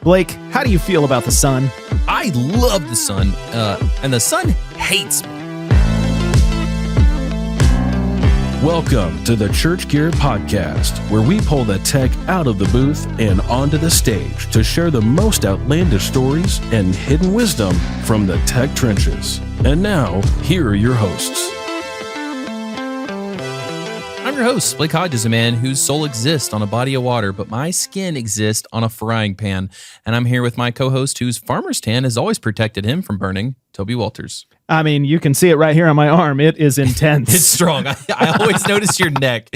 Blake, how do you feel about the sun? I love the sun, and the sun hates me. Welcome to the Church Gear Podcast, where we pull the tech out of the booth and onto the stage to share the most outlandish stories and hidden wisdom from the tech trenches. And now, here are your hosts. I'm your host, Blake Hodges, a man whose soul exists on a body of water, but my skin exists on a frying pan. And I'm here with my co-host, whose farmer's tan has always protected him from burning, Toby Walters. I mean, you can see it right here on my arm. It is intense. It's strong. I always notice your neck.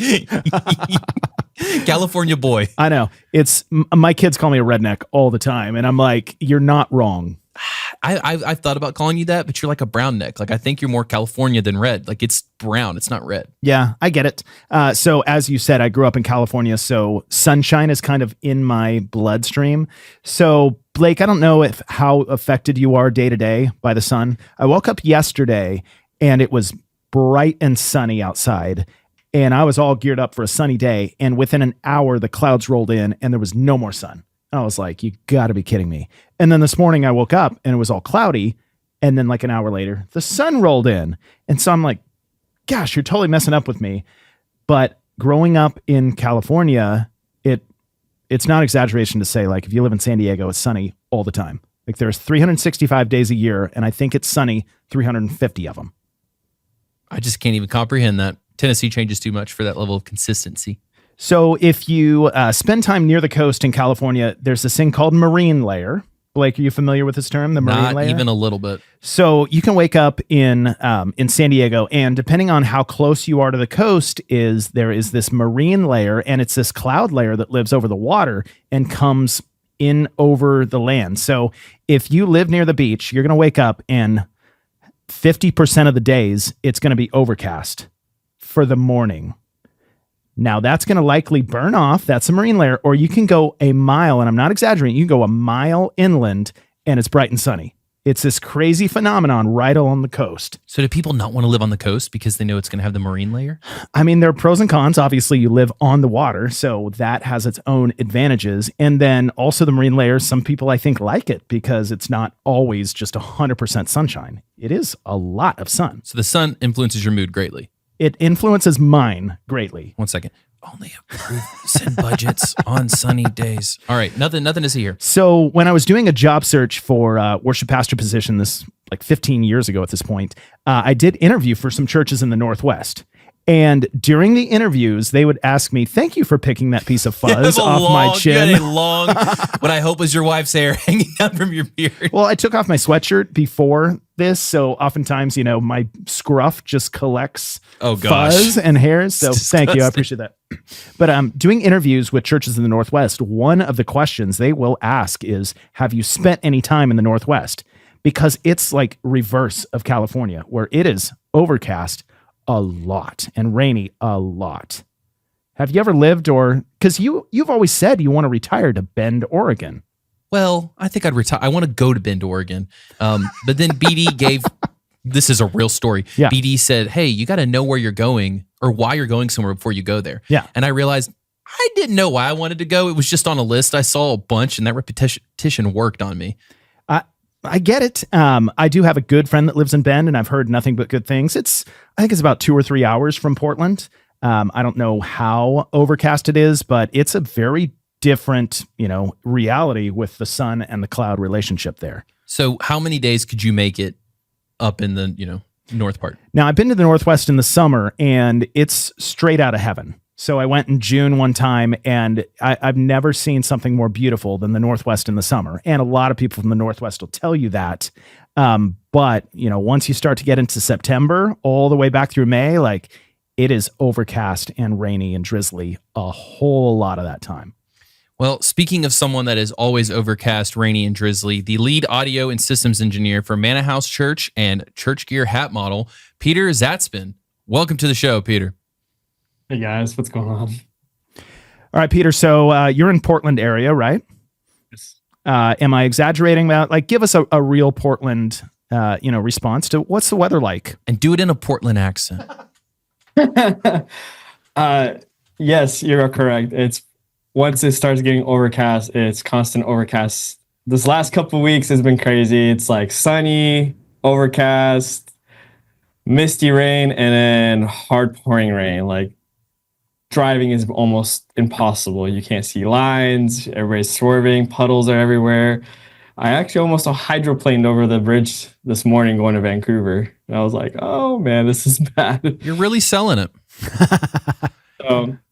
California boy. I know. It's my kids call me a redneck all the time, and I'm like, you're not wrong. I've thought about calling you that, but you're like a brown neck. Like, I think you're more California than red. Like, it's brown. It's not red. Yeah, I get it. So as you said, I grew up in California, so sunshine is kind of in my bloodstream. So Blake, I don't know how affected you are day to day by the sun. I woke up yesterday and it was bright and sunny outside, and I was all geared up for a sunny day. And within an hour, the clouds rolled in and there was no more sun. I was like, you got to be kidding me. And then this morning I woke up and it was all cloudy. And then like an hour later, the sun rolled in. And so I'm like, gosh, you're totally messing up with me. But growing up in California, it's not exaggeration to say, like, if you live in San Diego, it's sunny all the time. Like, there's 365 days a year, and I think it's sunny 350 of them. I just can't even comprehend that. Tennessee changes too much for that level of consistency. So if you spend time near the coast in California, there's this thing called marine layer. Blake, are you familiar with this term, the marine layer? Not even a little bit. So you can wake up in San Diego, and depending on how close you are to the coast, there is this marine layer, and it's this cloud layer that lives over the water and comes in over the land. So if you live near the beach, you're going to wake up, and 50% of the days, it's going to be overcast for the morning. Now, that's going to likely burn off. That's a marine layer. Or you can go a mile, and I'm not exaggerating, you can go a mile inland, and it's bright and sunny. It's this crazy phenomenon right along the coast. So do people not want to live on the coast because they know it's going to have the marine layer? I mean, there are pros and cons. Obviously, you live on the water, so that has its own advantages. And then also the marine layer, some people, I think, like it because it's not always just 100% sunshine. It is a lot of sun. So the sun influences your mood greatly. It influences mine greatly. 1 second. Only approve send budgets on sunny days. All right, nothing to see here. So when I was doing a job search for worship pastor position, this like 15 years ago at this point, I did interview for some churches in the Northwest. And during the interviews, they would ask me, "Thank you for picking that piece of fuzz off my chin." You had a long, what I hope was your wife's hair hanging out from your beard. Well, I took off my sweatshirt before this, so oftentimes, my scruff just collects fuzz and hairs. So thank you, I appreciate that. But doing interviews with churches in the Northwest, one of the questions they will ask is, "Have you spent any time in the Northwest?" Because it's like reverse of California, where it is overcast a lot and rainy a lot. Have you ever lived because you've always said you want to retire to Bend, Oregon. Well, I think I'd retire. I want to go to Bend, Oregon. But then BD gave, this is a real story. Yeah. BD said, hey, you got to know where you're going or why you're going somewhere before you go there. Yeah. And I realized I didn't know why I wanted to go. It was just on a list. I saw a bunch and that repetition worked on me. I get it. I do have a good friend that lives in Bend, and I've heard nothing but good things. I think it's about 2 or 3 hours from Portland. I don't know how overcast it is, but it's a very different, reality with the sun and the cloud relationship there. So how many days could you make it up in the, north part? Now, I've been to the Northwest in the summer, and it's straight out of heaven. So I went in June one time, and I've never seen something more beautiful than the Northwest in the summer. And a lot of people from the Northwest will tell you that. But, once you start to get into September, all the way back through May, like, it is overcast and rainy and drizzly a whole lot of that time. Well, speaking of someone that is always overcast, rainy, and drizzly, the lead audio and systems engineer for Mannahouse Church and Church Gear hat model, Peter Zatsepin. Welcome to the show, Peter. Hey guys, what's going on? All right, Peter. So you're in Portland area, right? Yes. Am I exaggerating that? Like, give us a real Portland, response to what's the weather like? And do it in a Portland accent. Yes, you're correct. It's once it starts getting overcast, it's constant overcast. This last couple of weeks has been crazy. It's like sunny, overcast, misty rain, and then hard pouring rain. Like driving is almost impossible. You can't see lines. Everybody's swerving. Puddles are everywhere. I actually almost hydroplaned over the bridge this morning going to Vancouver. And I was like, oh man, this is bad. You're really selling it.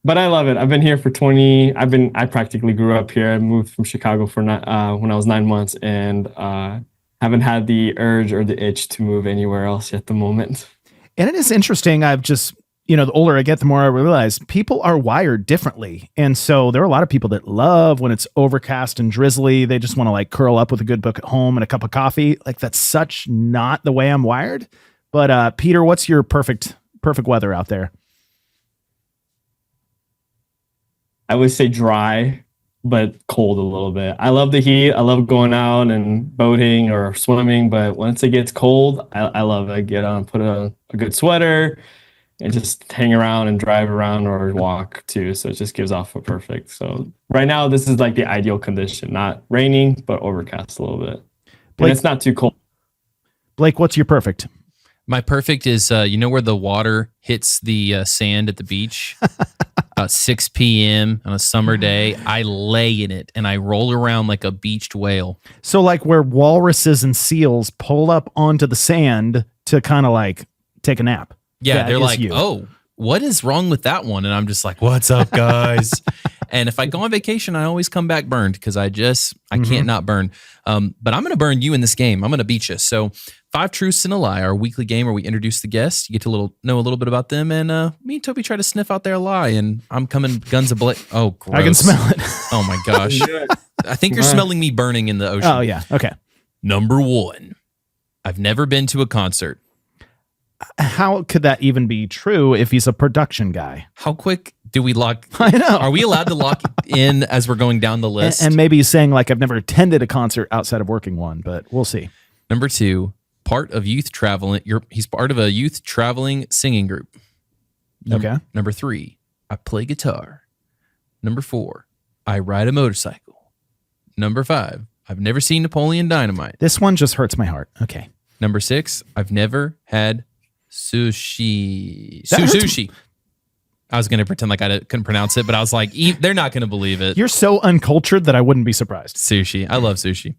But I love it. I've been here for I practically grew up here. I moved from Chicago when I was 9 months, and haven't had the urge or the itch to move anywhere else at the moment. And it is interesting. I've just, the older I get, the more I realize people are wired differently. And so there are a lot of people that love when it's overcast and drizzly. They just want to like curl up with a good book at home and a cup of coffee. Like that's such not the way I'm wired. But Peter, what's your perfect weather out there? I would say dry, but cold a little bit. I love the heat. I love going out and boating or swimming. But once it gets cold, I love it. Get on, put on a good sweater, and just hang around and drive around or walk too. So it just gives off a perfect. So right now, this is like the ideal condition. Not raining, but overcast a little bit. But it's not too cold. Blake, what's your perfect? My perfect is, where the water hits the sand at the beach? About 6 p.m. on a summer day, I lay in it and I roll around like a beached whale. So like where walruses and seals pull up onto the sand to kind of like take a nap. Yeah, That they're is like, you. oh, what is wrong with that one? And I'm just like, what's up, guys? And if I go on vacation, I always come back burned because I can't not burn. But I'm going to burn you in this game. I'm going to beat you. So 5 Truths and a Lie, our weekly game where we introduce the guests. You get to know a little bit about them. And me and Toby try to sniff out their lie. And I'm coming guns a-blazing. Oh, gross. I can smell it. Oh, my gosh. I think you're smelling me burning in the ocean. Oh, yeah. Okay. Number 1, I've never been to a concert. How could that even be true if he's a production guy? How quick do we lock? I know. Are we allowed to lock in as we're going down the list? And maybe he's saying like, I've never attended a concert outside of working one, but we'll see. Number 2, part of youth traveling. He's part of a youth traveling singing group. Okay. Number 3, I play guitar. Number 4, I ride a motorcycle. Number 5, I've never seen Napoleon Dynamite. This one just hurts my heart. Okay. Number 6, I've never had sushi. That hurts Sushi. I was going to pretend like I couldn't pronounce it, but I was like, they're not going to believe it. You're so uncultured that I wouldn't be surprised. Sushi. I love sushi.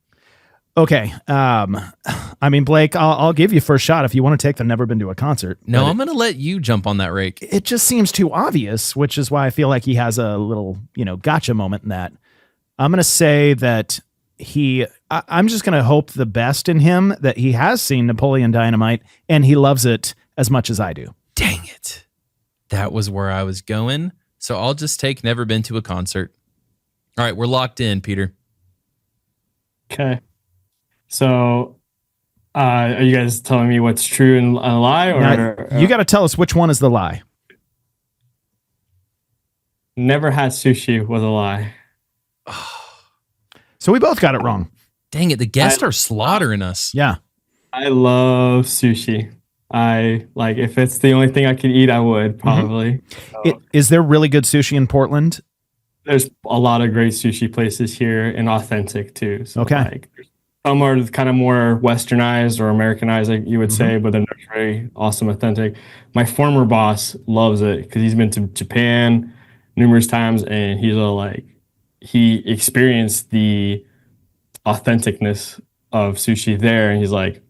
Okay. I mean, Blake, I'll give you first shot if you want to take the never been to a concert. No, I'm going to let you jump on that rake. It just seems too obvious, which is why I feel like he has a little, gotcha moment in that. I'm going to say that I'm just going to hope the best in him that he has seen Napoleon Dynamite and he loves it as much as I do. Dang it. That was where I was going. So I'll just take never been to a concert. All right, we're locked in, Peter. Okay. So, are you guys telling me what's true and a lie, or Now, you got to tell us which one is the lie. never had sushi was a lie? So we both got it wrong. Dang it, the guests are slaughtering us. Yeah. I love sushi. If it's the only thing I could eat, I would probably. Is there really good sushi in Portland? There's a lot of great sushi places here and authentic too. So Okay. some are kind of more westernized or Americanized, like you would say, but then there's very awesome authentic. My former boss loves it because he's been to Japan numerous times, and he experienced the authenticness of sushi there, and he's like,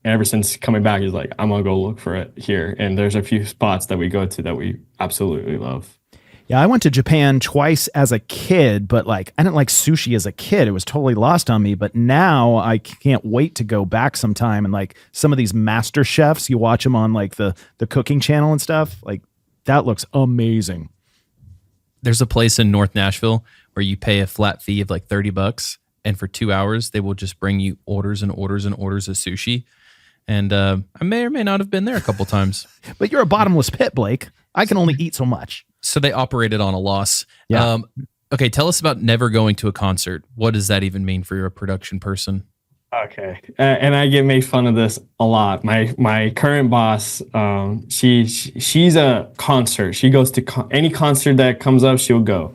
ever since coming back, he's like, I'm gonna go look for it here. And there's a few spots that we go to that we absolutely love. Yeah, I went to Japan twice as a kid, but I didn't like sushi as a kid. It was totally lost on me. But now I can't wait to go back sometime. And some of these master chefs, you watch them on the cooking channel and stuff. That looks amazing. There's a place in North Nashville where you pay a flat fee of $30, and for 2 hours they will just bring you orders and orders and orders of sushi. And I may or may not have been there a couple times. But you're a bottomless pit, Blake. I can only eat so much. So they operated on a loss. Yeah. Okay, tell us about never going to a concert. What does that even mean for your production person? Okay, and I get made fun of this a lot. My current boss, she's a concert. She goes to any concert that comes up, she'll go.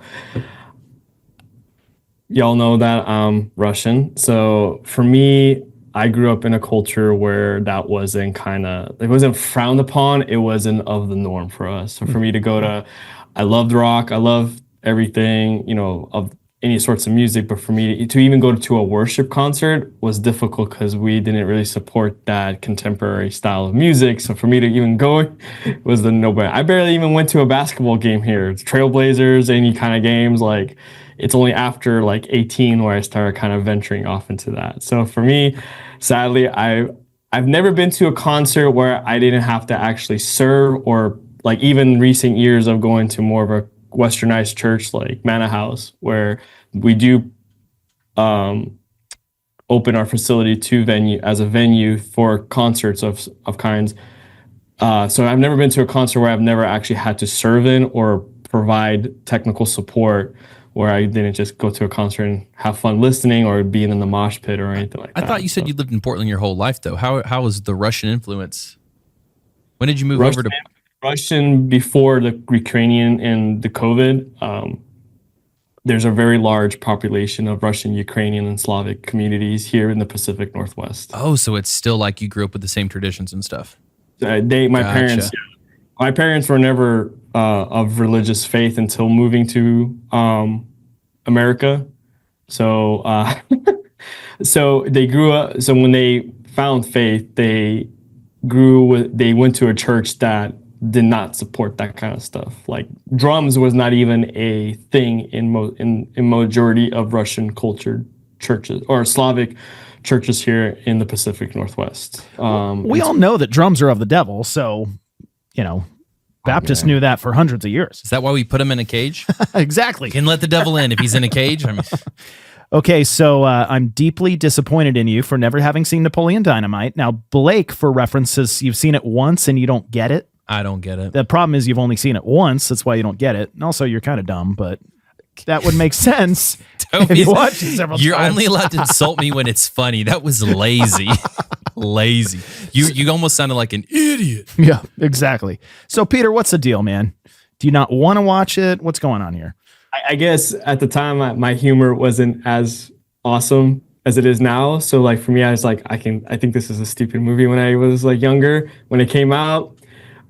y'all know that I'm Russian. So for me, I grew up in a culture where that wasn't it wasn't frowned upon. It wasn't of the norm for us. So for me to go to, I loved rock. I loved everything, of any sorts of music. But for me to even go to a worship concert was difficult because we didn't really support that contemporary style of music. So for me to even go was the no-brainer. I barely even went to a basketball game here. It's Trailblazers, any kind of games. Like, it's only after like 18 where I started kind of venturing off into that. So for me, sadly, I've never been to a concert where I didn't have to actually serve, or like even recent years of going to more of a westernized church like Mannahouse, where we do open our facility to a venue for concerts of kinds. So I've never been to a concert where I've never actually had to serve in or provide technical support, where I didn't just go to a concert and have fun listening or being in the mosh pit or anything like that. I thought you said you lived in Portland your whole life, though. How was the Russian influence? When did you move over to Russian before the Ukrainian and the COVID? There's a very large population of Russian, Ukrainian, and Slavic communities here in the Pacific Northwest. Oh, so it's still like you grew up with the same traditions and stuff. My parents were never of religious faith until moving to America. So so they grew up. So when they found faith, they went to a church that did not support that kind of stuff. Like, drums was not even a thing in majority of Russian cultured churches or Slavic churches here in the Pacific Northwest. We all know that drums are of the devil, so Baptists knew that for hundreds of years. Is that why we put him in a cage? Exactly. Can let the devil in if he's in a cage. I mean, Okay, so I'm deeply disappointed in you for never having seen Napoleon Dynamite. Now, Blake, for references, you've seen it once and you don't get it. I don't get it. The problem is you've only seen it once. That's why you don't get it. And also, you're kind of dumb, but that would make sense if you watched it several You're times. only allowed to insult me when it's funny. That was lazy. Lazy. You almost sounded like an idiot. Yeah, exactly. So, Peter, what's the deal, man? Do you not want to watch it? What's going on here? I guess at the time my humor wasn't as awesome as it is now. So like for me, I was like, I think this is a stupid movie when I was like younger. When it came out,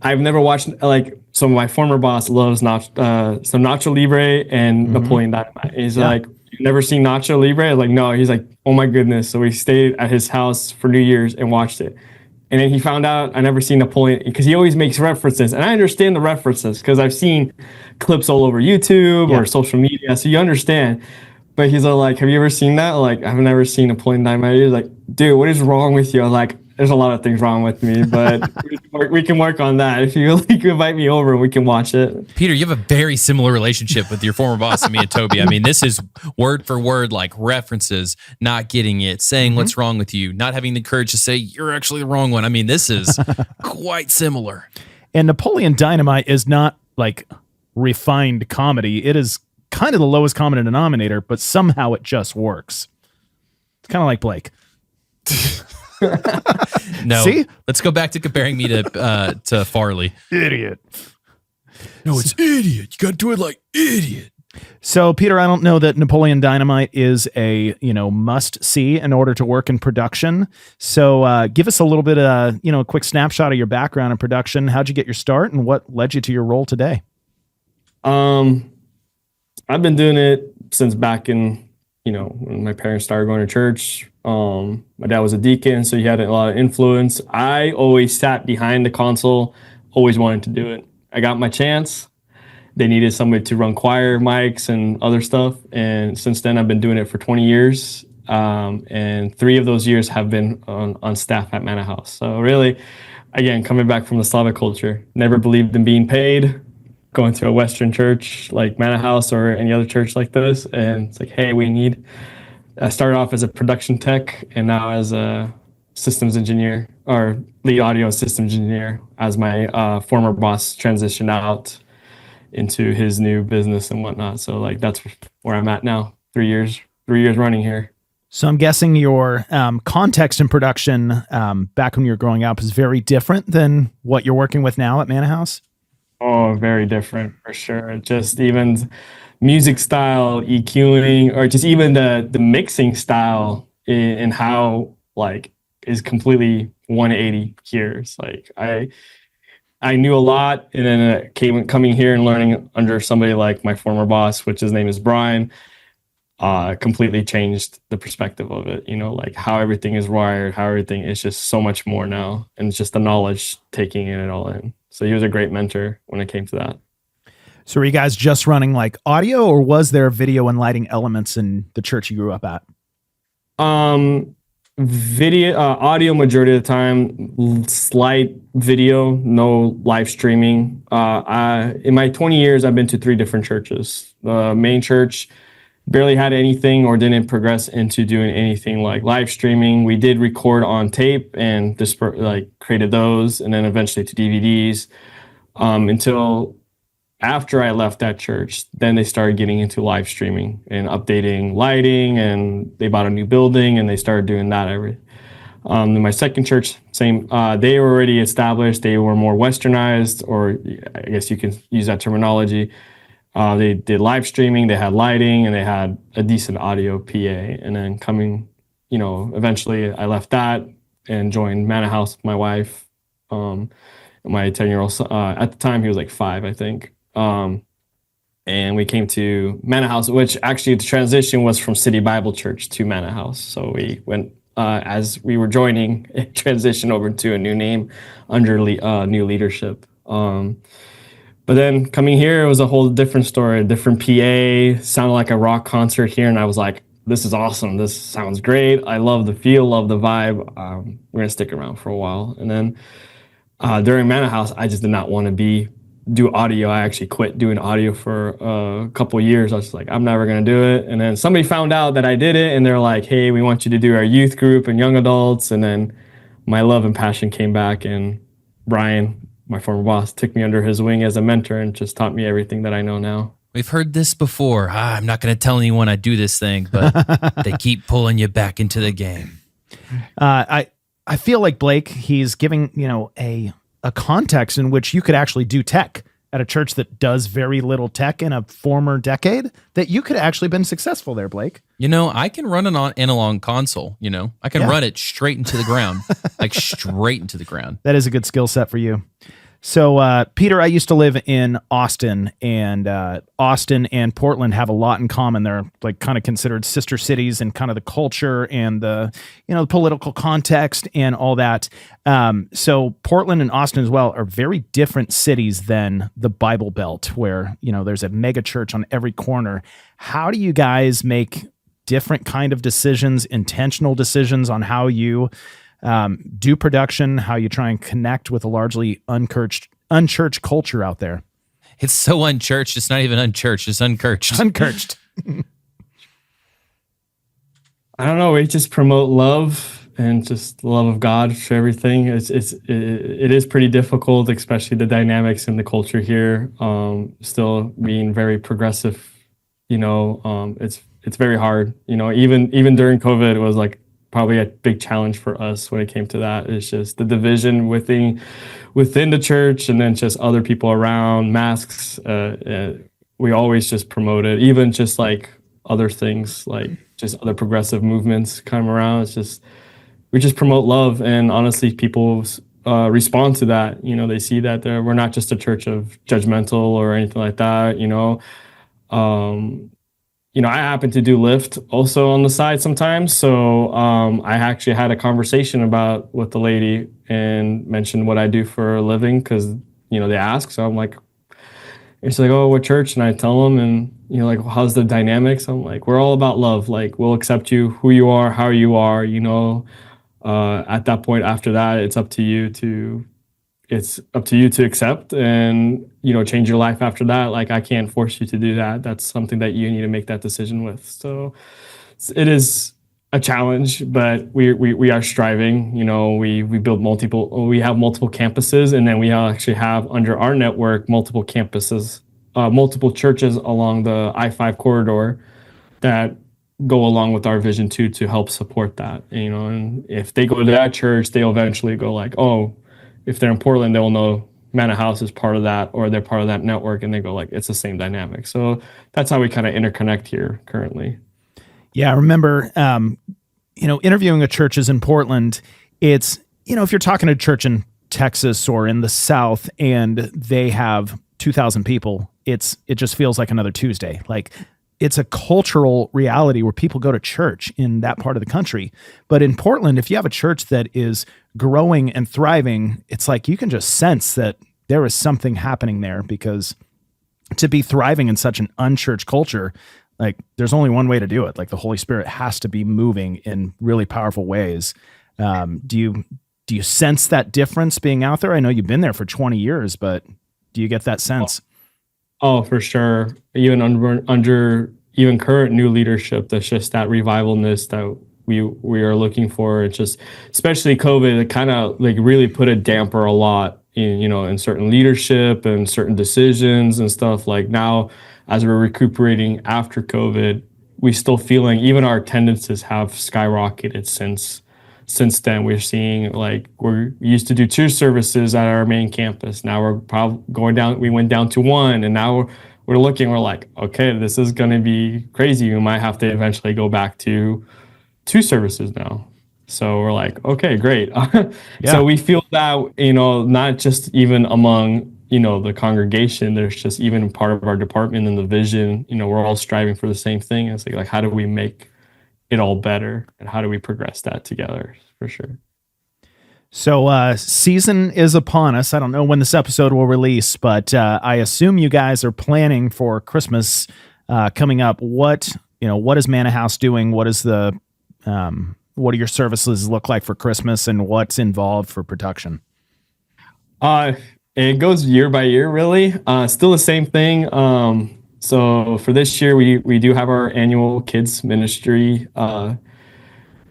I've never watched, like, so my former boss loves some Nacho Libre and Napoleon Dynamite. He's like, "You've never seen Nacho Libre?" I was like, "No." He's like, "Oh my goodness." So we stayed at his house for New Year's and watched it. And then he found out I never seen Napoleon, because he always makes references. And I understand the references because I've seen clips all over YouTube or social media. So you understand. But he's all like, "Have you ever seen that?" Like, "I've never seen Napoleon Dynamite." He's like, "Dude, what is wrong with you?" I'm like, "There's a lot of things wrong with me, but we can work on that. If you invite me over, we can watch it." Peter, you have a very similar relationship with your former boss and me and Toby. I mean, this is word for word, like references, not getting it, saying what's wrong with you, not having the courage to say you're actually the wrong one. I mean, this is quite similar. And Napoleon Dynamite is not like refined comedy. It is kind of the lowest common denominator, but somehow it just works. It's kind of like Blake. No, See? Let's go back to comparing me to Farley. Idiot. No, it's idiot. You got to do it like idiot. So, Peter, I don't know that Napoleon Dynamite is a, must see in order to work in production. So give us a little bit of, a quick snapshot of your background in production. How'd you get your start and what led you to your role today? I've been doing it since back in, when my parents started going to church. My dad was a deacon, so he had a lot of influence. I always sat behind the console, always wanted to do it. I got my chance. They needed somebody to run choir mics and other stuff. And since then, I've been doing it for 20 years. And 3 of those years have been on staff at Mannahouse. So really, again, coming back from the Slavic culture, never believed in being paid, going to a Western church like Mannahouse or any other church like this. And it's like, hey, I started off as a production tech and now as a systems engineer or lead audio systems engineer as my former boss transitioned out into his new business and whatnot. So like that's where I'm at now. 3 years running here. So I'm guessing your context in production back when you were growing up is very different than what you're working with now at Mannahouse? Oh, very different for sure. Just even music style, EQing, or just even the mixing style in how like is completely 180 here. It's like I knew a lot, and then coming here and learning under somebody like my former boss, which his name is Brian, completely changed the perspective of it. You know, like how everything is wired, how everything is just so much more now, and it's just the knowledge taking it all in. So he was a great mentor when it came to that. So were you guys just running like audio, or was there video and lighting elements in the church you grew up at? Video, audio majority of the time, slight video, no live streaming. In my 20 years, I've been to 3 different churches. The main church barely had anything or didn't progress into doing anything like live streaming. We did record on tape and just like created those, and then eventually to DVDs, until after I left that church. Then they started getting into live streaming and updating lighting, and they bought a new building and they started doing that. In my second church, same. They were already established. They were more westernized, or I guess you can use that terminology. They did live streaming, they had lighting, and they had a decent audio PA. And then eventually I left that and joined Mannahouse with my wife. My 10-year-old son, at the time he was like 5, I think. And we came to Mannahouse, which actually the transition was from City Bible Church to Mannahouse. So we went, as we were joining, it transitioned over to a new name under new leadership. But then coming here, it was a whole different story, a different PA, sounded like a rock concert here. And I was like, this is awesome. This sounds great. I love the feel, love the vibe. We're going to stick around for a while. And then during Mannahouse, I just did not want to do audio. I actually quit doing audio for a couple of years. I was like, I'm never going to do it. And then somebody found out that I did it, and they're like, hey, we want you to do our youth group and young adults. And then my love and passion came back, and Brian, my former boss, took me under his wing as a mentor and just taught me everything that I know now. We've heard this before. I'm not going to tell anyone I do this thing, but they keep pulling you back into the game. I feel like Blake, he's giving, a context in which you could actually do tech at a church that does very little tech in a former decade, that you could actually been successful there, Blake. I can run an analog console, I can run it straight into the ground, like straight into the ground. That is a good skill set for you. So, Peter, I used to live in Austin, and Austin and Portland have a lot in common. They're like kind of considered sister cities, and kind of the culture and the political context and all that. So Portland and Austin as well are very different cities than the Bible Belt, where, there's a mega church on every corner. How do you guys make different kind of decisions, intentional decisions on how you do production, how you try and connect with a largely unchurched culture out there? It's so unchurched. It's not even unchurched. It's unchurched. Unchurched. I don't know. We just promote love and just the love of God for everything. It is pretty difficult, especially the dynamics in the culture here. Still being very progressive, it's very hard. Even during COVID, it was like probably a big challenge for us when it came to that. It's just the division within the church, and then just other people around, masks. We always just promoted, even just like other things, like just other progressive movements come around. It's just, we just promote love, and honestly, people respond to that. They see that we're not just a church of judgmental or anything like that. I happen to do Lyft also on the side sometimes. So I actually had a conversation with the lady and mentioned what I do for a living, because, they ask. So I'm like, it's like, oh, what church? And I tell them, and, like, how's the dynamics? I'm like, we're all about love. Like, we'll accept you, who you are, how you are, at that point, after that, it's up to you to accept and, change your life after that. Like, I can't force you to do that. That's something that you need to make that decision with. So it is a challenge, but we are striving. We have multiple campuses, and then we actually have under our network multiple campuses, multiple churches along the I-5 corridor that go along with our vision too, to help support that. And if they go to that church, they'll eventually go like, oh, if they're in Portland, they'll know Mannahouse is part of that, or they're part of that network, and they go like, it's the same dynamic. So that's how we kind of interconnect here currently. Yeah, I remember, interviewing a churches in Portland. It's, if you're talking to a church in Texas or in the South and they have 2,000 people, it just feels like another Tuesday. Like, it's a cultural reality where people go to church in that part of the country. But in Portland, if you have a church that is growing and thriving, it's like you can just sense that there is something happening there, because to be thriving in such an unchurched culture, like, there's only one way to do it. Like, the Holy Spirit has to be moving in really powerful ways. Do you sense that difference being out there? I know you've been there for 20 years, but do you get that sense? Oh, for sure. Even under even current new leadership, that's just that revivalness that we are looking for. It's just, especially COVID, it kind of like really put a damper a lot in certain leadership and certain decisions and stuff. Like, now, as we're recuperating after COVID, we still feeling, even our attendances have skyrocketed since then. We're seeing, like, we used to do 2 services at our main campus. Now we're probably going down. We went down to 1, and now we're looking. We're like, okay, this is going to be crazy. We might have to eventually go back to 2 services now. So we're like, okay, great. Yeah. So we feel that, not just even among the congregation, there's just even part of our department and the vision. We're all striving for the same thing. It's like how do we make it all better, and how do we progress that together, for sure. So season is upon us. I don't know when this episode will release, but I assume you guys are planning for Christmas coming up. What is Mannahouse doing? What do your services look like for Christmas, and what's involved for production? It goes year by year, really. Still the same thing. So for this year, we do have our annual kids ministry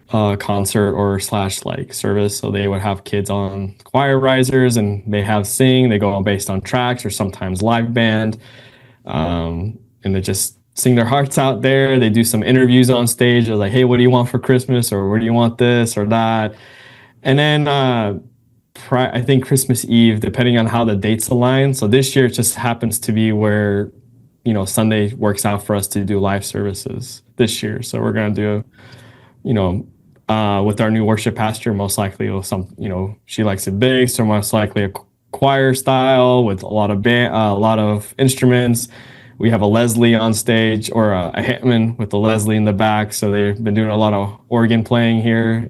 concert or / like service. So they would have kids on choir risers, and they have sing. They go on based on tracks or sometimes live band, and they just sing their hearts out there. They do some interviews on stage. They're like, hey, what do you want for Christmas, or where do you want this or that? And then I think Christmas Eve, depending on how the dates align. So this year it just happens to be where Sunday works out for us to do live services this year. So we're going to do, with our new worship pastor, most likely she likes it big. So most likely a choir style with a lot of instruments. We have a Leslie on stage, or a Hammond with the Leslie in the back. So they've been doing a lot of organ playing here,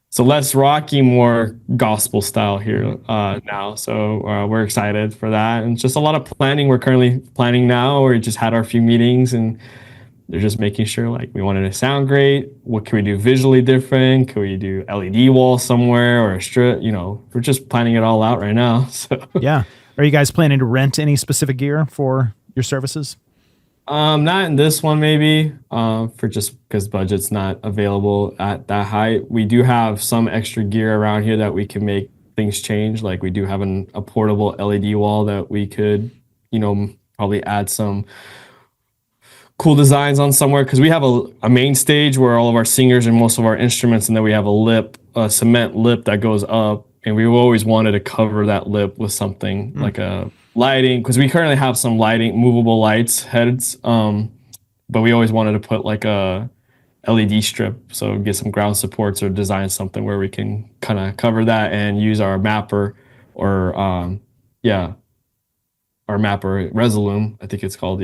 So less rocky, more gospel style here now. So we're excited for that. And just a lot of planning. We're currently planning now. We just had our few meetings, and they're just making sure, like, we want it to sound great. What can we do visually different? Can we do LED wall somewhere, or a strip? We're just planning it all out right now. So yeah. Are you guys planning to rent any specific gear for your services? Not in this one, maybe, for just because budget's not available at that height. We do have some extra gear around here that we can make things change. Like, we do have a portable LED wall that we could, probably add some cool designs on somewhere, because we have a main stage where all of our singers and most of our instruments, and then we have a cement lip that goes up, and we always wanted to cover that lip with something like a lighting, because we currently have some movable lights heads, but we always wanted to put like a LED strip, so get some ground supports or design something where we can kind of cover that and use our mapper, or our mapper Resolume, I think it's called,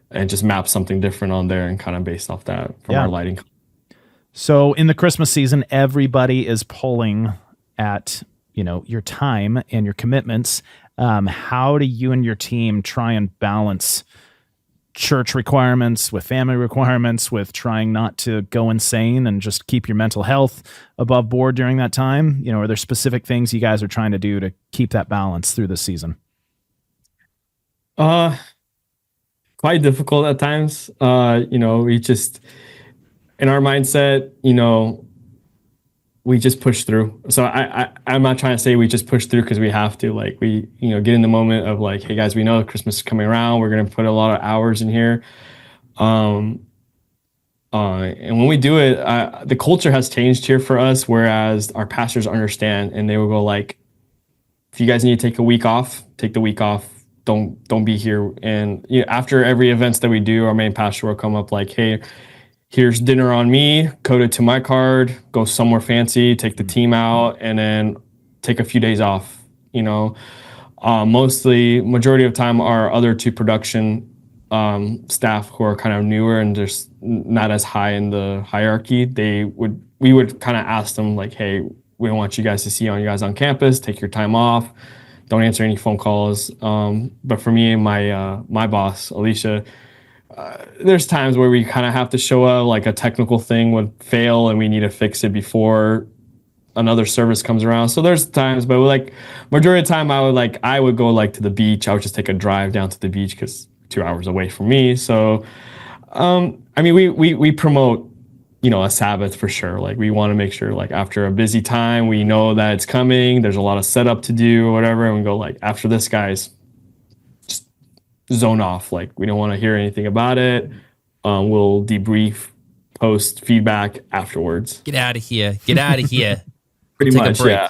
and just map something different on there, and kind of based off that from our lighting. So in the Christmas season, everybody is pulling at your time and your commitments. How do you and your team try and balance church requirements with family requirements, with trying not to go insane and just keep your mental health above board during that time? Are there specific things you guys are trying to do to keep that balance through this season? Quite difficult at times. We just, in our mindset, we just push through. So I'm not trying to say we just push through because we have to. Like, we get in the moment of like, hey guys, we know Christmas is coming around. We're gonna put a lot of hours in here, and when we do it, the culture has changed here for us. Whereas our pastors understand, and they will go like, if you guys need to take a week off, take the week off. Don't be here. And after every events that we do, our main pastor will come up like, hey, here's dinner on me, code it to my card, go somewhere fancy, take the team out, and then take a few days off. Majority of time, our other two production staff who are kind of newer and just not as high in the hierarchy, we would kind of ask them like, hey, we don't want you guys to see you guys on campus, take your time off, don't answer any phone calls. But for me and my boss, Alicia, there's times where we kind of have to show up, like a technical thing would fail and we need to fix it before another service comes around. So there's times, but like majority of the time I would go like to the beach. I would just take a drive down to the beach because 2 hours away from me. So, we promote, a Sabbath for sure. Like we want to make sure like after a busy time, we know that it's coming. There's a lot of setup to do or whatever. And we go like, after this, guys, just zone off. Like we don't want to hear anything about it. We'll debrief, post feedback afterwards. Get out of here. Get out of here. Pretty much, yeah.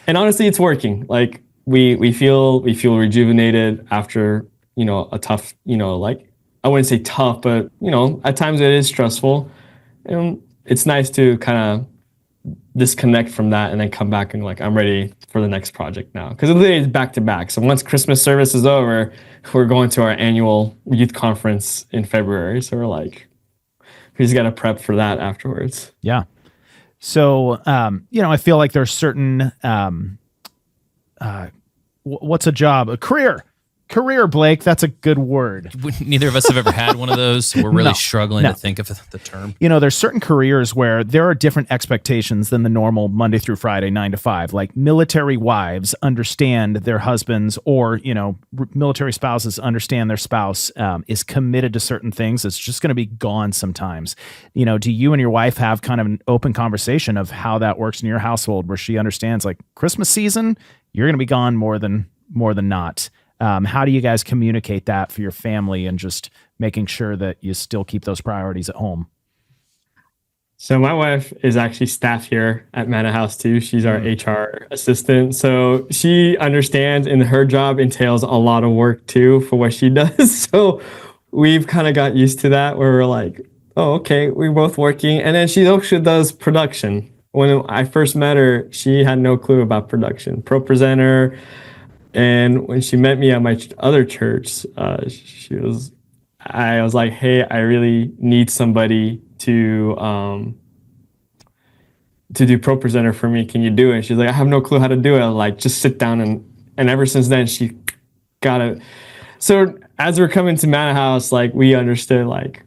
And honestly, it's working. Like we feel rejuvenated after, a tough, like I wouldn't say tough, but at times it is stressful. And it's nice to kind of disconnect from that and then come back and like, I'm ready for the next project now. Because it's back to back. So once Christmas service is over, we're going to our annual youth conference in February. So we're like, we just got to prep for that afterwards. Yeah. So, I feel like there's certain, what's a job? A career, Blake. That's a good word. Neither of us have ever had one of those. So we're really struggling to think of the term. There's certain careers where there are different expectations than the normal Monday through Friday, 9 to 5. Like military wives understand their husbands, or, military spouses understand their spouse is committed to certain things. It's just going to be gone sometimes. Do you and your wife have kind of an open conversation of how that works in your household, where she understands like Christmas season, you're going to be gone more than not? How do you guys communicate that for your family and just making sure that you still keep those priorities at home? So my wife is actually staff here at Mannahouse too. She's our HR assistant. So she understands, and her job entails a lot of work too for what she does. So we've kind of got used to that, where we're like, oh, okay, we're both working. And then she also does production. When I first met her, she had no clue about production, pro presenter. And when she met me at my other church, I was like, hey, I really need somebody to do pro presenter for me. Can you do it? She's like, I have no clue how to do it. Like, just sit down. And ever since then, she got it. So as we're coming to Mannahouse, like we understood like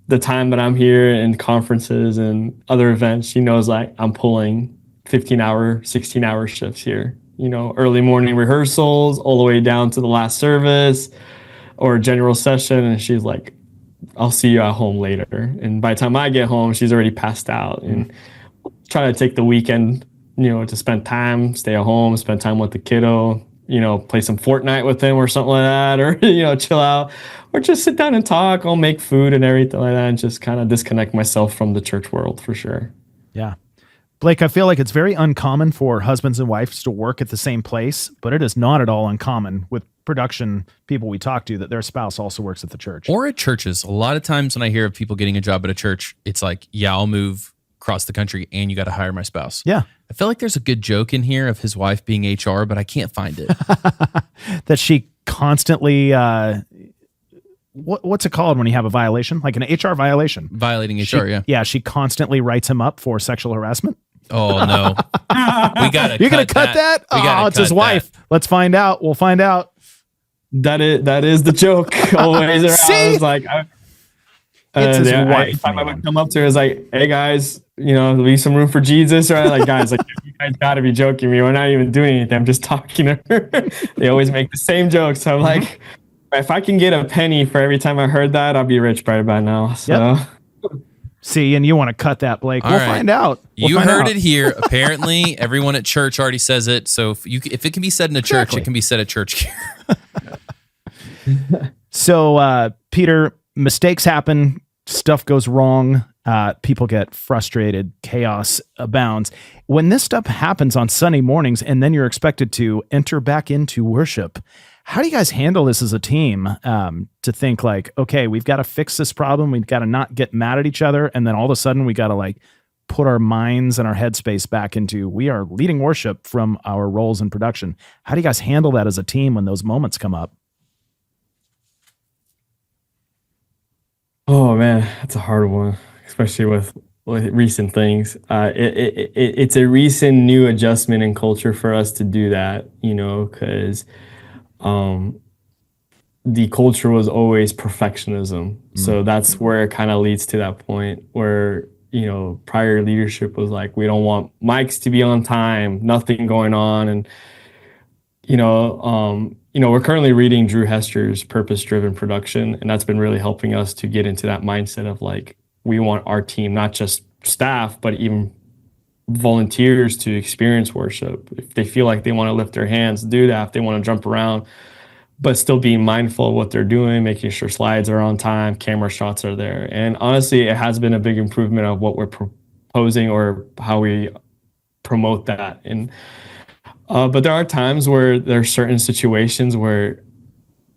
the time that I'm here in conferences and other events, she knows like I'm pulling 15-hour, 16-hour shifts here. Early morning rehearsals all the way down to the last service or general session. And she's like, I'll see you at home later. And by the time I get home, she's already passed out. And try to take the weekend, to spend time, stay at home, spend time with the kiddo, play some Fortnite with him or something like that, or, chill out, or just sit down and talk. I'll make food and everything like that and just kind of disconnect myself from the church world for sure. Yeah. Blake, I feel like it's very uncommon for husbands and wives to work at the same place, but it is not at all uncommon with production people we talk to that their spouse also works at the church. Or at churches. A lot of times when I hear of people getting a job at a church, it's like, yeah, I'll move across the country and you got to hire my spouse. Yeah. I feel like there's a good joke in here of his wife being HR, but I can't find it. That she constantly... what's it called when you have a violation? Like an HR violation. Violating HR, yeah. Yeah, she constantly writes him up for sexual harassment. Oh, no. You're going to cut that? Oh, it's his wife. Let's find out. We'll find out. That is the joke always around. See? It's like, it's his wife. Every time I would come up to her, it's like, hey guys, leave some room for Jesus. Or like, guys, like, you guys gotta be joking me. We're not even doing anything. I'm just talking to her. They always make the same jokes. So I'm like, if I can get a penny for every time I heard that, I'll be rich right about now. So. Yep. See, and you want to cut that, Blake. We'll find out. You heard it here. Apparently, everyone at church already says it. So if it can be said in a church, it can be said at church. So, Peter, mistakes happen. Stuff goes wrong. People get frustrated, chaos abounds. When this stuff happens on Sunday mornings and then you're expected to enter back into worship, how do you guys handle this as a team, to think like, okay, we've got to fix this problem. We've got to not get mad at each other. And then all of a sudden we got to like put our minds and our headspace back into, we are leading worship from our roles in production. How do you guys handle that as a team when those moments come up? Oh man, that's a hard one, especially with recent things. It's a recent new adjustment in culture for us to do that, because the culture was always perfectionism. So that's where it kind of leads to that point where, prior leadership was like, we don't want mics to be on time, nothing going on. And, we're currently reading Drew Hester's Purpose-Driven Production, and that's been really helping us to get into that mindset of like, we want our team, not just staff, but even volunteers to experience worship. If they feel like they want to lift their hands, do that. If they want to jump around, but still being mindful of what they're doing, making sure slides are on time, camera shots are there. And honestly, it has been a big improvement of what we're proposing or how we promote that. And but there are times where there are certain situations where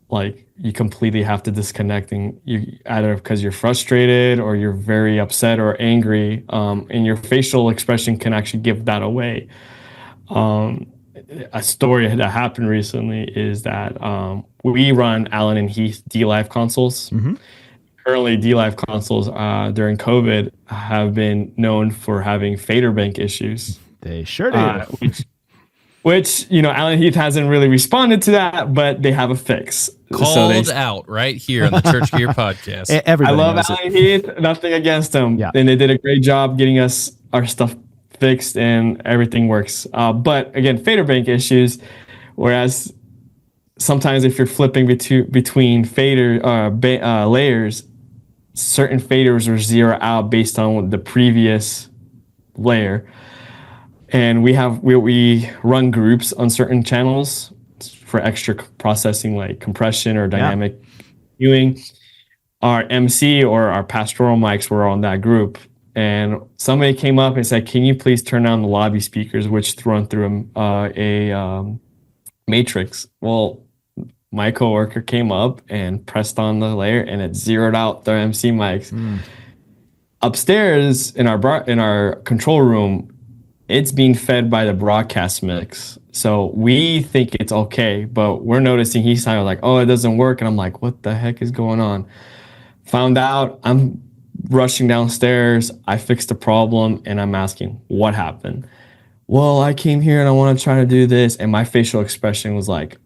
like you completely have to disconnect, and you either because you're frustrated or you're very upset or angry, and your facial expression can actually give that away. A story that happened recently is that we run Allen and Heath D-Live consoles. Currently, D-Live consoles during COVID have been known for having fader bank issues. They sure do. Which Allen Heath hasn't really responded to that, but they have a fix. Called out right here on the Church Gear podcast. Everybody I love knows Allen Heath. Nothing against them. Yeah. And they did a great job getting us our stuff fixed and everything works. But again, fader bank issues, whereas sometimes if you're flipping between fader layers, certain faders are zero out based on the previous layer. And we run groups on certain channels for extra processing like compression or dynamic viewing. Our MC or our pastoral mics were on that group. And somebody came up and said, can you please turn on the lobby speakers, which run through a matrix? Well, my coworker came up and pressed on the layer and it zeroed out their MC mics. Upstairs in our control room, it's being fed by the broadcast mix. So we think it's okay, but we're noticing he's kind of like, oh, it doesn't work. And I'm like, what the heck is going on? Found out, I'm rushing downstairs. I fixed the problem and I'm asking, what happened? Well, I came here and I want to try to do this. And my facial expression was like,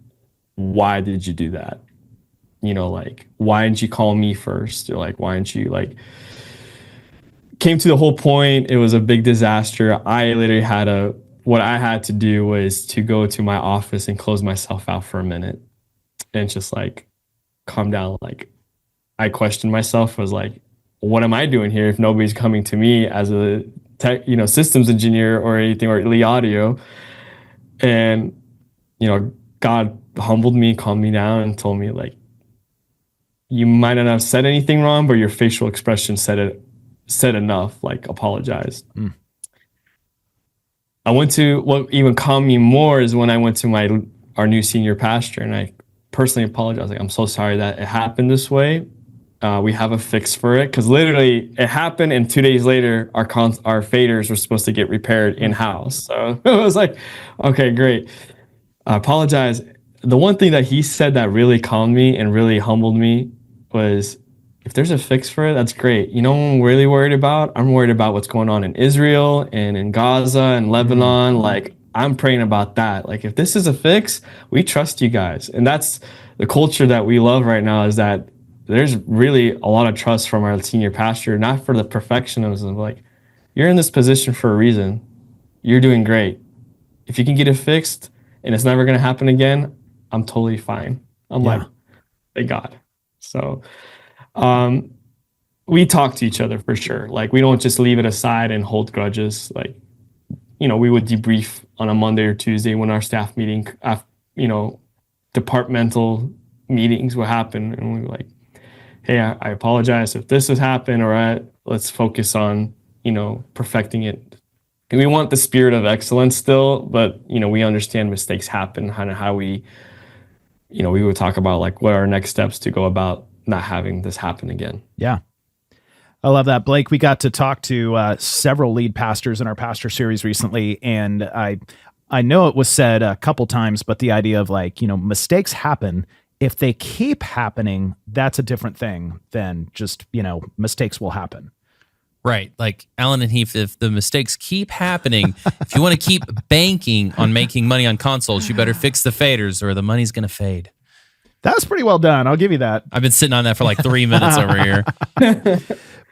why did you do that? Like, why didn't you call me first? Or like, why didn't you came to the whole point. It was a big disaster. I literally what I had to do was to go to my office and close myself out for a minute and just like calm down. Like I questioned myself, was like, what am I doing here if nobody's coming to me as a tech, systems engineer or anything, or lead audio? And, God humbled me, calmed me down and told me like, you might not have said anything wrong, but your facial expression said enough, like apologize. I went to, what even calmed me more is when I went to our new senior pastor and I personally apologized. Like, I'm so sorry that it happened this way. We have a fix for it. Cause literally it happened. And 2 days later, our faders were supposed to get repaired in-house. So it was like, okay, great. I apologize. The one thing that he said that really calmed me and really humbled me was, if there's a fix for it, that's great. You know what I'm really worried about? I'm worried about what's going on in Israel and in Gaza and Lebanon. Like, I'm praying about that. Like, if this is a fix, we trust you guys. And that's the culture that we love right now, is that there's really a lot of trust from our senior pastor, not for the perfectionism. Like, you're in this position for a reason. You're doing great. If you can get it fixed and it's never going to happen again, I'm totally fine. I'm like, thank God. So, we talk to each other for sure. Like, we don't just leave it aside and hold grudges. Like, we would debrief on a Monday or Tuesday when our staff meeting, departmental meetings would happen. And we were like, hey, I apologize if this has happened, or let's focus on, perfecting it. And we want the spirit of excellence still, but, we understand mistakes happen, kind of how we would talk about like what are our next steps to go about not having this happen again. Yeah. I love that. Blake, we got to talk to several lead pastors in our pastor series recently, and I know it was said a couple times, but the idea of like, mistakes happen. If they keep happening, that's a different thing than just, mistakes will happen. Right. Like Alan and Heath, if the mistakes keep happening, if you want to keep banking on making money on consoles, you better fix the faders or the money's going to fade. That was pretty well done. I'll give you that. I've been sitting on that for like 3 minutes over here.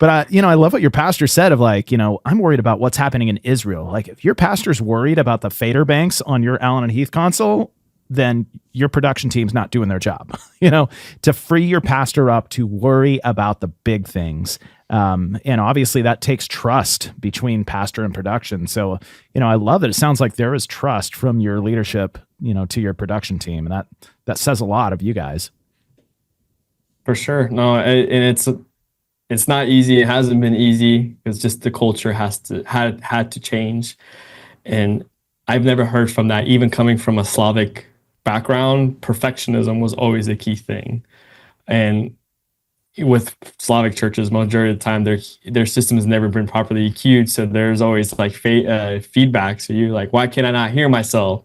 But, I love what your pastor said of like, I'm worried about what's happening in Israel. Like if your pastor's worried about the fader banks on your Allen and Heath console, then your production team's not doing their job, to free your pastor up to worry about the big things. And obviously that takes trust between pastor and production. So, I love that it sounds like there is trust from your leadership, to your production team. And that says a lot of you guys. For sure. No, and it's not easy. It hasn't been easy because just the culture had to change. And I've never heard from that, even coming from a Slavic background, perfectionism was always a key thing. And with Slavic churches, majority of the time, their system has never been properly EQ'd. So there's always like feedback. So you're like, why can I not hear myself?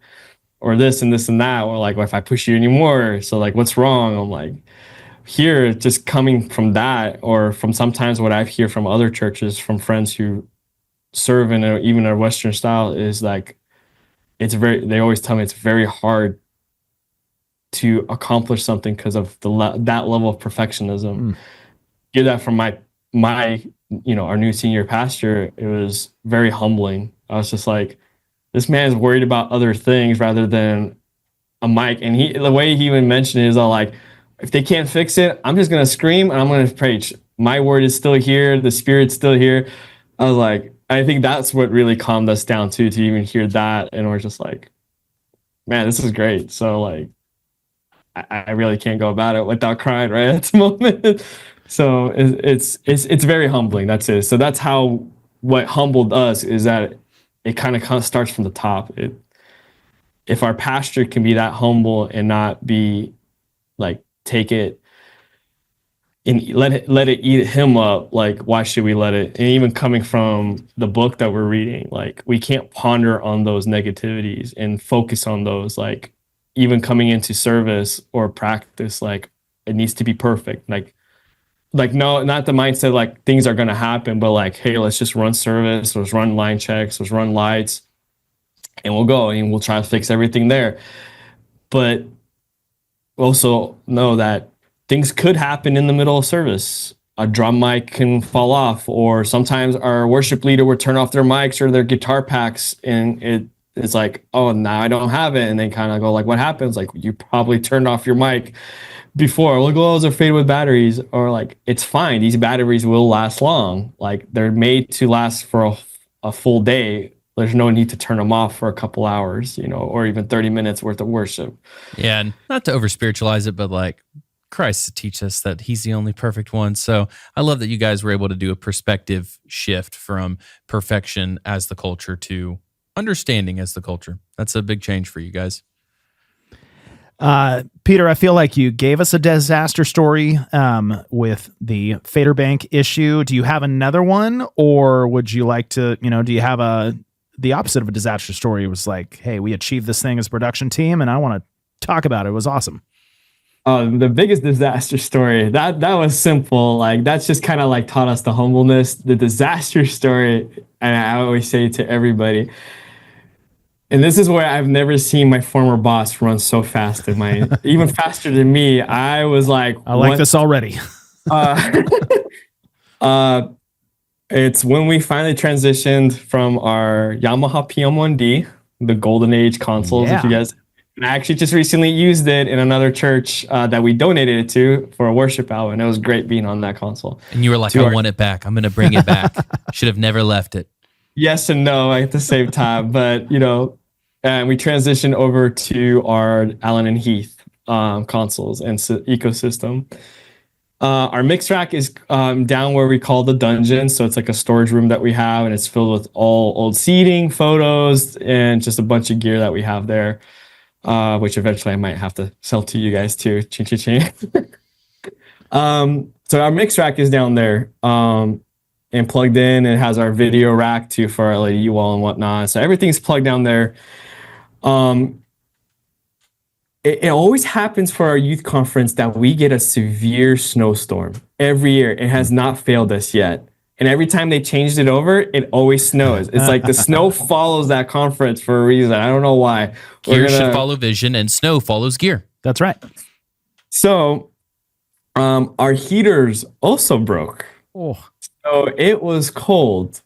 Or this and this and that. Or like, well, if I push you anymore, so like, what's wrong? I'm like, here, just coming from that, or from sometimes what I hear from other churches, from friends who serve in even a Western style, is like, they always tell me it's very hard to accomplish something because of that level of perfectionism. Hear that from my our new senior pastor. It was very humbling. I was just like, this man's worried about other things rather than a mic. And the way he even mentioned it is all like, if they can't fix it, I'm just gonna scream and I'm gonna preach. My word is still here, the Spirit's still here. I was like, I think that's what really calmed us down too, to even hear that. And we're just like, man, this is great. So like, I really can't go about it without crying right at the moment. So it's very humbling. That's it. So that's what humbled us, is that it kind of starts from the top. If our pastor can be that humble and not be like, take it and let it eat him up, like, why should we let it? And even coming from the book that we're reading, like, we can't ponder on those negativities and focus on those. Like, even coming into service or practice, like, it needs to be perfect. Like no, not the mindset like things are going to happen, but like, hey, let's just run service, let's run line checks, let's run lights, and we'll go and we'll try to fix everything there. But also know that things could happen in the middle of service. A drum mic can fall off, or sometimes our worship leader would turn off their mics or their guitar packs, and it's like, oh, now I don't have it. And they kind of go like, what happens? Like, you probably turned off your mic before. Like, oh, those are faded with batteries. Or like, it's fine. These batteries will last long. Like, they're made to last for a full day. There's no need to turn them off for a couple hours, or even 30 minutes worth of worship. Yeah, and not to over spiritualize it, but like, Christ teaches us that he's the only perfect one. So I love that you guys were able to do a perspective shift from perfection as the culture to understanding as the culture. That's a big change for you guys. Peter, I feel like you gave us a disaster story with the fader bank issue. Do you have another one, or would you like to, do you have the opposite of a disaster story? It was like, hey, we achieved this thing as a production team and I want to talk about it. It was awesome. The biggest disaster story, that was simple. Like, that's just kind of like taught us the humbleness. The disaster story, and I always say to everybody, and this is where I've never seen my former boss run so fast even faster than me. I was like, I like this already. It's when we finally transitioned from our Yamaha PM1D, the golden age consoles, if you guys. And I actually just recently used it in another church that we donated it to for a worship album. And it was great being on that console. And you were like, I want it back. I'm going to bring it back. Should have never left it. Yes and no at the same time. But, and we transitioned over to our Allen and Heath consoles and ecosystem. Our mix rack is down where we call the dungeon. So it's like a storage room that we have, and it's filled with all old seating, photos, and just a bunch of gear that we have there, which eventually I might have to sell to you guys too. Ching, ching, ching. So our mix rack is down there and plugged in. It has our video rack too for our LED wall and whatnot. So everything's plugged down there. It always happens for our youth conference that we get a severe snowstorm every year. It has not failed us yet. And every time they changed it over, it always snows. It's like the snow follows that conference for a reason. I don't know why. Gear should follow vision and snow follows gear. That's right. So our heaters also broke. Oh. So it was cold.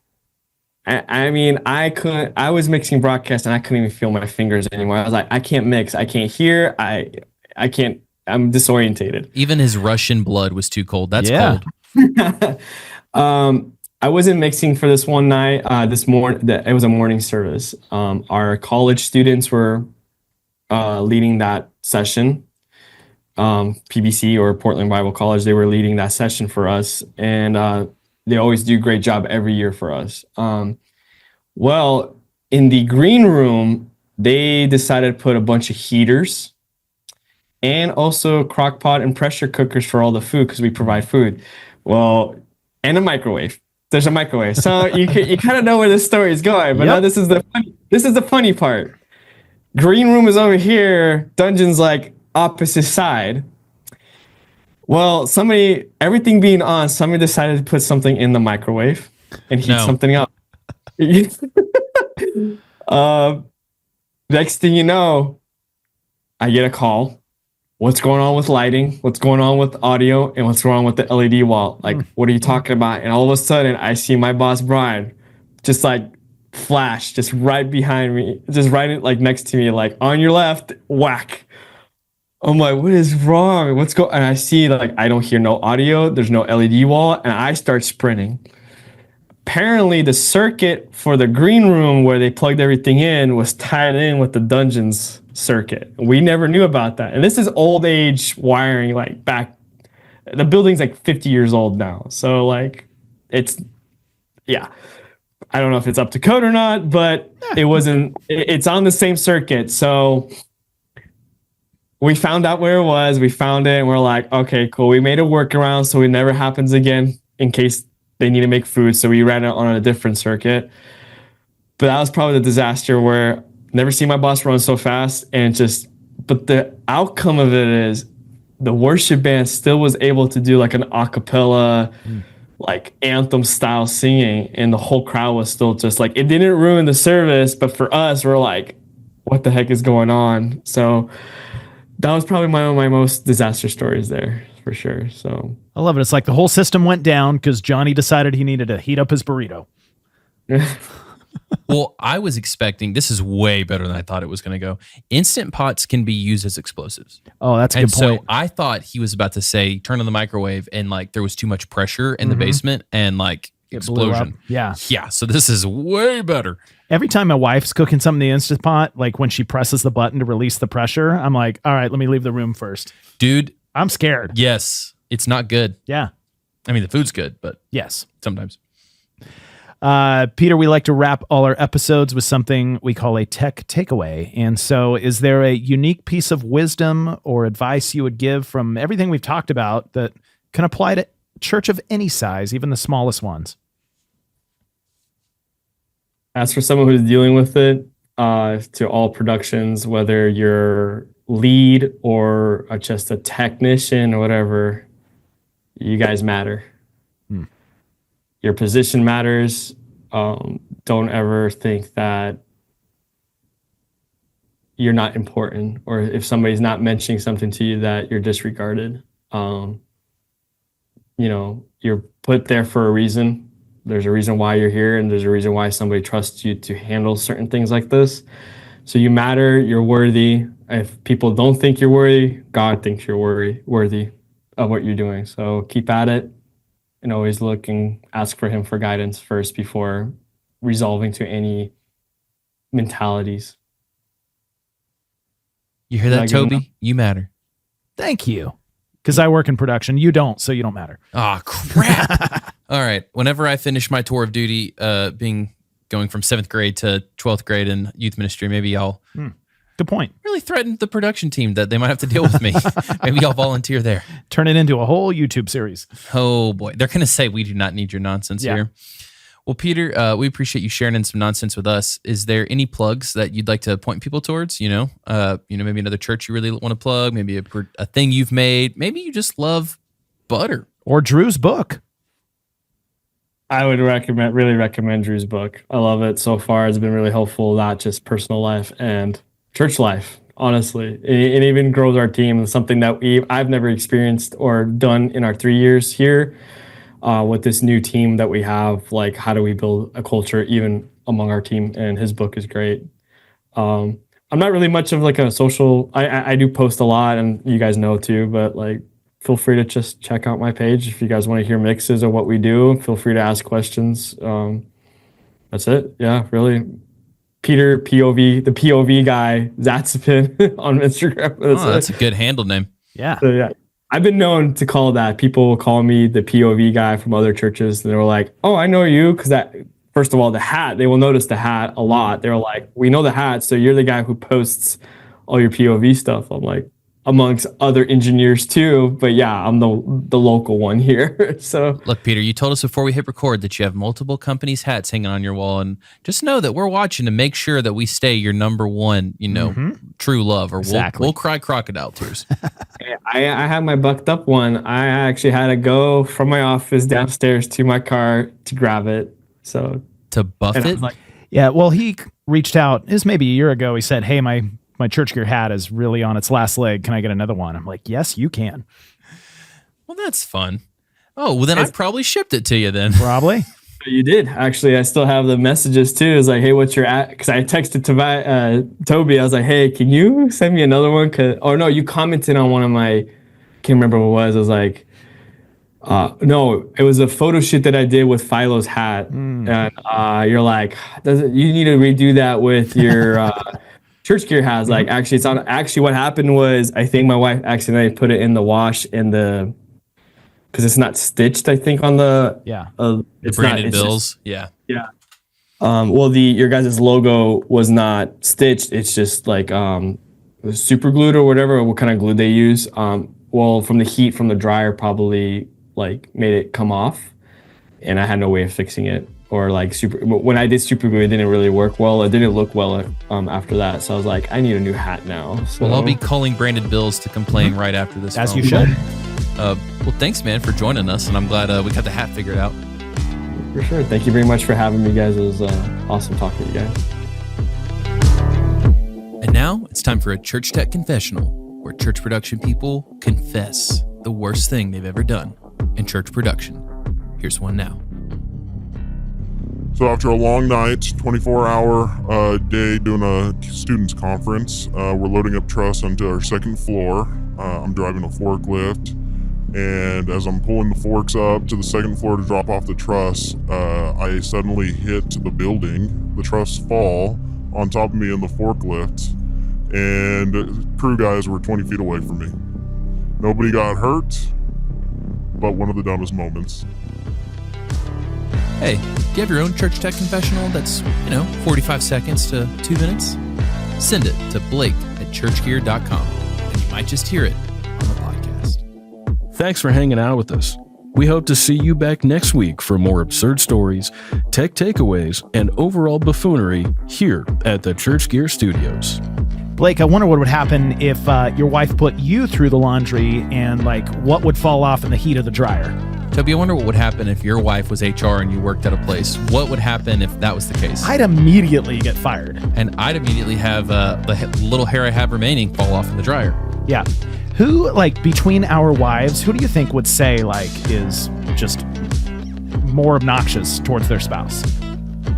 I mean, I was mixing broadcast and I couldn't even feel my fingers anymore. I was like, I can't mix. I can't hear. I can't, I'm disorientated. Even his Russian blood was too cold. That's cold. I wasn't mixing for this one night. It was a morning service. Our college students were leading that session. PBC or Portland Bible College, they were leading that session for us. And they always do a great job every year for us. Well, in the green room, they decided to put a bunch of heaters and also crock pot and pressure cookers for all the food because we provide food. Well, and a microwave. There's a microwave. So you kind of know where this story is going. But now this is the funny part. Green room is over here. Dungeon's like opposite side. Well, everything being on, somebody decided to put something in the microwave and heat something up. Next thing you know, I get a call. What's going on with lighting? What's going on with audio? And what's going on with the LED wall? Like, what are you talking about? And all of a sudden, I see my boss, Brian, just like flash, just right behind me, just right like next to me, like on your left, whack. I'm like, what is wrong? What's going on? And I see like, I don't hear no audio. There's no LED wall. And I start sprinting. Apparently the circuit for the green room where they plugged everything in was tied in with the dungeon's circuit. We never knew about that. And this is old age wiring, like back, the building's like 50 years old now. So like it's I don't know if it's up to code or not, but it's on the same circuit. So we found out where it was. We found it and we're like, okay, cool. We made a workaround so it never happens again in case they need to make food. So we ran it on a different circuit. But that was probably the disaster where never seen my boss run so fast. But the outcome of it is the worship band still was able to do like an a cappella, like anthem style singing. And the whole crowd was still just like, it didn't ruin the service. But for us, we're like, what the heck is going on? So that was probably one of my most disaster stories there for sure. So I love it. It's like the whole system went down because Johnny decided he needed to heat up his burrito. Well, I was expecting, this is way better than I thought it was going to go. Instant pots can be used as explosives. Oh, that's a good point. So I thought he was about to say, turn on the microwave and like there was too much pressure in the basement and like explosion. Yeah. Yeah. So this is way better. Every time my wife's cooking something in the Instant Pot, like when she presses the button to release the pressure, I'm like, all right, let me leave the room first. Dude. I'm scared. Yes. It's not good. Yeah. I mean, the food's good, but yes, sometimes. Peter, we like to wrap all our episodes with something we call a tech takeaway. And so is there a unique piece of wisdom or advice you would give from everything we've talked about that can apply to church of any size, even the smallest ones? As for someone who's dealing with it, to all productions, whether you're lead or just a technician or whatever, you guys matter. Your position matters. Don't ever think that you're not important, or if somebody's not mentioning something to you that you're disregarded. You're put there for a reason. There's a reason why you're here, and there's a reason why somebody trusts you to handle certain things like this. So you matter, you're worthy. If people don't think you're worthy, God thinks you're worthy of what you're doing. So keep at it. And always look and ask for him for guidance first before resolving to any mentalities. You hear that, Toby? You matter. Thank you. Because I work in production. You don't, so you don't matter. Oh, crap. All right. Whenever I finish my tour of duty, going from 7th grade to 12th grade in youth ministry, maybe I'll Good point. really threaten the production team that they might have to deal with me. Maybe I'll volunteer there. Turn it into a whole YouTube series. Oh, boy. They're going to say we do not need your nonsense here. Well, Peter, we appreciate you sharing in some nonsense with us. Is there any plugs that you'd like to point people towards? Maybe another church you really want to plug, maybe a thing you've made. Maybe you just love butter. Or Drew's book. I would really recommend Drew's book. I love it so far. It's been really helpful, not just personal life and church life, honestly. It even grows our team. It's something that I've never experienced or done in our 3 years here with this new team that we have. Like, how do we build a culture even among our team? And his book is great. I'm not really much of like a social, I do post a lot, and you guys know too, but like, feel free to just check out my page. If you guys want to hear mixes of what we do, feel free to ask questions. That's it. Yeah, really. Peter, POV, the POV guy, Zatsepin on Instagram. That's a good handle name. Yeah. So, yeah. I've been known to call that. People will call me the POV guy from other churches. And they were like, oh, I know you. Because that, first of all, the hat, they will notice the hat a lot. They were like, we know the hat. So you're the guy who posts all your POV stuff. I'm like, amongst other engineers too, but yeah, I'm the local one here. So look, Peter, you told us before we hit record that you have multiple companies' hats hanging on your wall, and just know that we're watching to make sure that we stay your number one, true love, or we'll cry crocodile tears. I have my bucked up one. I actually had to go from my office downstairs to my car to grab it. So to buff it? Yeah, well, he reached out, it was maybe a year ago. He said, hey, my church gear hat is really on its last leg. Can I get another one? I'm like, yes, you can. Well, that's fun. Oh, well, then I probably shipped it to you then. Probably. You did. Actually, I still have the messages too. It's like, hey, what's your at? Because I texted to Toby. I was like, hey, can you send me another one? No, you commented on one of my, can't remember what it was. I was like, no, it was a photo shoot that I did with Philo's hat. And you're like, you need to redo that with your... church gear has actually what happened was I think my wife accidentally put it in the wash because it's not stitched, I think, on the it's branded bills. Well, your guys' logo was not stitched. It's just like super glued or whatever, what kind of glue they use. Well, from the heat from the dryer probably like made it come off, and I had no way of fixing it. Or like when I did super glue, it didn't really work well. It didn't look well after that. So I was like, I need a new hat now. So. Well, I'll be calling branded bills to complain right after this. As you should. Well, thanks, man, for joining us, and I'm glad we got the hat figured out. For sure. Thank you very much for having me, guys. It was awesome talking to you guys. And now it's time for a Church Tech Confessional, where church production people confess the worst thing they've ever done in church production. Here's one now. So after a long night, 24-hour day doing a students conference, we're loading up truss onto our second floor. I'm driving a forklift, and as I'm pulling the forks up to the second floor to drop off the truss, I suddenly hit the building. The truss fall on top of me in the forklift, and crew guys were 20 feet away from me. Nobody got hurt, but one of the dumbest moments. Hey, do you have your own Church Tech Confessional that's, 45 seconds to 2 minutes? Send it to blake@churchgear.com, and you might just hear it on the podcast. Thanks for hanging out with us. We hope to see you back next week for more absurd stories, tech takeaways, and overall buffoonery here at the Church Gear Studios. Blake, I wonder what would happen if your wife put you through the laundry and what would fall off in the heat of the dryer? Toby, I wonder what would happen if your wife was HR and you worked at a place. What would happen if that was the case? I'd immediately get fired. And I'd immediately have the little hair I have remaining fall off in the dryer. Yeah. Who, between our wives, who do you think would say, is just more obnoxious towards their spouse?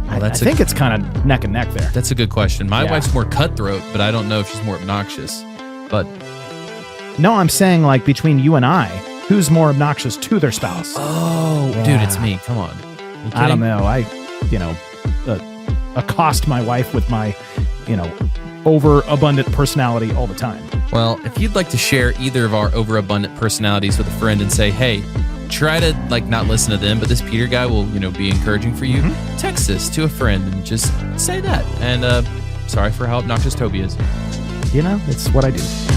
I think it's kind of neck and neck there. That's a good question. My wife's more cutthroat, but I don't know if she's more obnoxious. But no, I'm saying, between you and I, who's more obnoxious to their spouse? Oh, yeah. Dude, it's me. Come on. I don't know. I, accost my wife with my, overabundant personality all the time. Well, if you'd like to share either of our overabundant personalities with a friend and say, hey, try to not listen to them, but this Peter guy will, be encouraging for you, text this to a friend and just say that. And sorry for how obnoxious Toby is. It's what I do.